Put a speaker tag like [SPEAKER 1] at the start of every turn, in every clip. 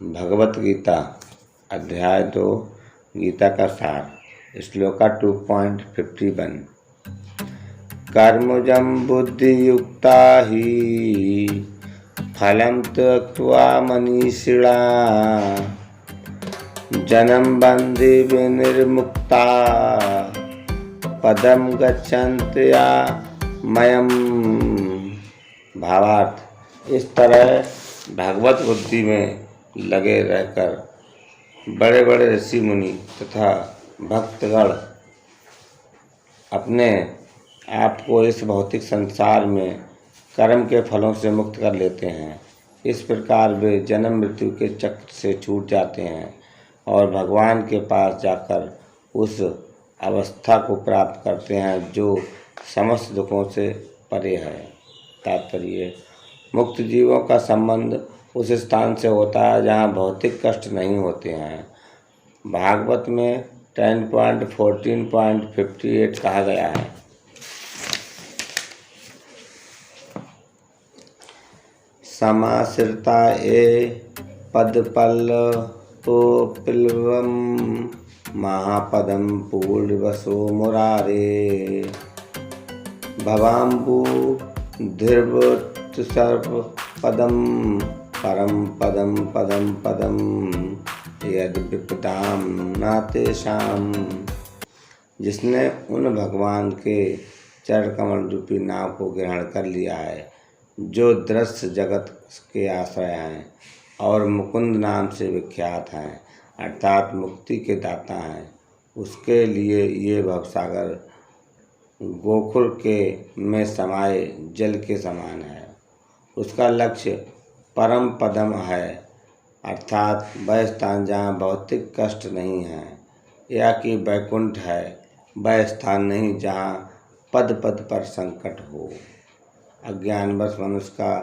[SPEAKER 1] भगवत गीता अध्याय 2 गीता का सार श्लोका 2.51 कर्मजं बुद्धियुक्ता हि फलं त्यक्त्वा मनीषिणा जन्म बन्धि विनिर्मुक्ता पदम गच्छन्ति मयम्। भावार्थ, इस तरह भगवत बुद्धि में लगे रहकर बड़े बड़े ऋषि मुनि तथा भक्तगण अपने आप को इस भौतिक संसार में कर्म के फलों से मुक्त कर लेते हैं। इस प्रकार वे जन्म मृत्यु के चक्र से छूट जाते हैं और भगवान के पास जाकर उस अवस्था को प्राप्त करते हैं जो समस्त दुखों से परे है। तात्पर्य, मुक्त जीवों का संबंध उस स्थान से होता है जहाँ भौतिक कष्ट नहीं होते हैं। भागवत में 10.14.58 कहा गया है, समाश्रिता ये पदपल्लवोपिल्वम महापदम पूर्णवसो मुरारे भवाम्बुधिर्वत्सर्वपदम परम पदम पदम पदम यद विपदाम न तेषाम। जिसने उन भगवान के चरण कमल रूपी नाव को ग्रहण कर लिया है जो दृश्य जगत के आश्रय हैं और मुकुंद नाम से विख्यात हैं, अर्थात मुक्ति के दाता हैं, उसके लिए ये भवसागर गोकुल के में समाये जल के समान है। उसका लक्ष्य परम पदम है, अर्थात वह स्थान जहाँ भौतिक कष्ट नहीं है, या कि वैकुंठ है वह स्थान नहीं जहाँ पद पद पर संकट हो। अज्ञानवश मनुष्य का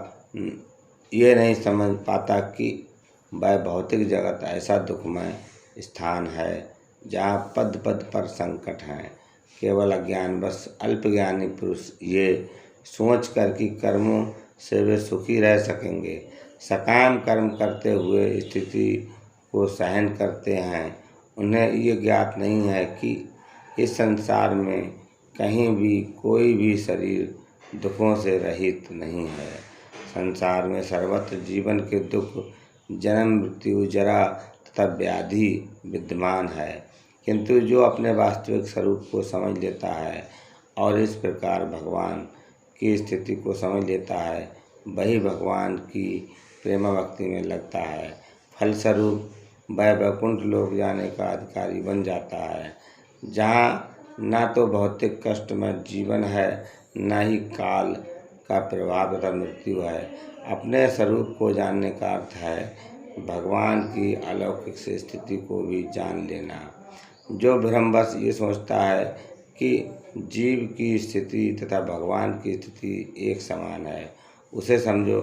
[SPEAKER 1] ये नहीं समझ पाता कि वह भौतिक जगत ऐसा दुखमय स्थान है जहाँ पद पद पर संकट हैं। केवल अज्ञानवश अल्पज्ञानी पुरुष ये सोच कर कि कर्मों से वे सुखी रह सकेंगे, सकाम कर्म करते हुए स्थिति को सहन करते हैं। उन्हें ये ज्ञात नहीं है कि इस संसार में कहीं भी कोई भी शरीर दुखों से रहित नहीं है। संसार में सर्वत्र जीवन के दुख, जन्म मृत्यु, जरा तथा व्याधि विद्यमान है, किंतु जो अपने वास्तविक स्वरूप को समझ लेता है और इस प्रकार भगवान की स्थिति को समझ लेता है, वही भगवान की प्रेम भक्ति में लगता है। फलस्वरूप वह वैकुंठ लोक जाने का अधिकारी बन जाता है, जहाँ न तो भौतिक कष्ट में जीवन है, न ही काल का प्रभाव तथा मृत्यु है। अपने स्वरूप को जानने का अर्थ है भगवान की अलौकिक से स्थिति को भी जान लेना। जो भ्रमवश ये सोचता है कि जीव की स्थिति तथा भगवान की स्थिति एक समान है, उसे समझो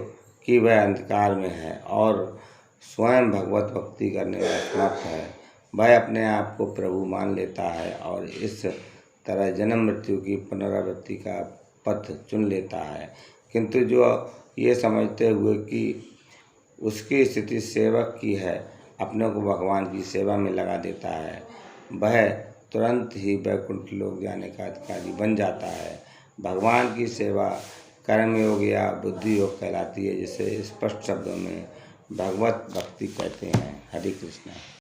[SPEAKER 1] कि वह अंधकार में है और स्वयं भगवत भक्ति करने में समर्थ है। वह अपने आप को प्रभु मान लेता है और इस तरह जन्म मृत्यु की पुनरावृत्ति का पथ चुन लेता है। किंतु जो ये समझते हुए कि उसकी स्थिति सेवक की है, अपने को भगवान की सेवा में लगा देता है, वह तुरंत ही वैकुंठ लोक जाने का अधिकारी बन जाता है। भगवान की सेवा कर्मयोग या बुद्धि योग कहलाती है, जिसे स्पष्ट शब्दों में भगवत भक्ति कहते हैं। हरे कृष्ण।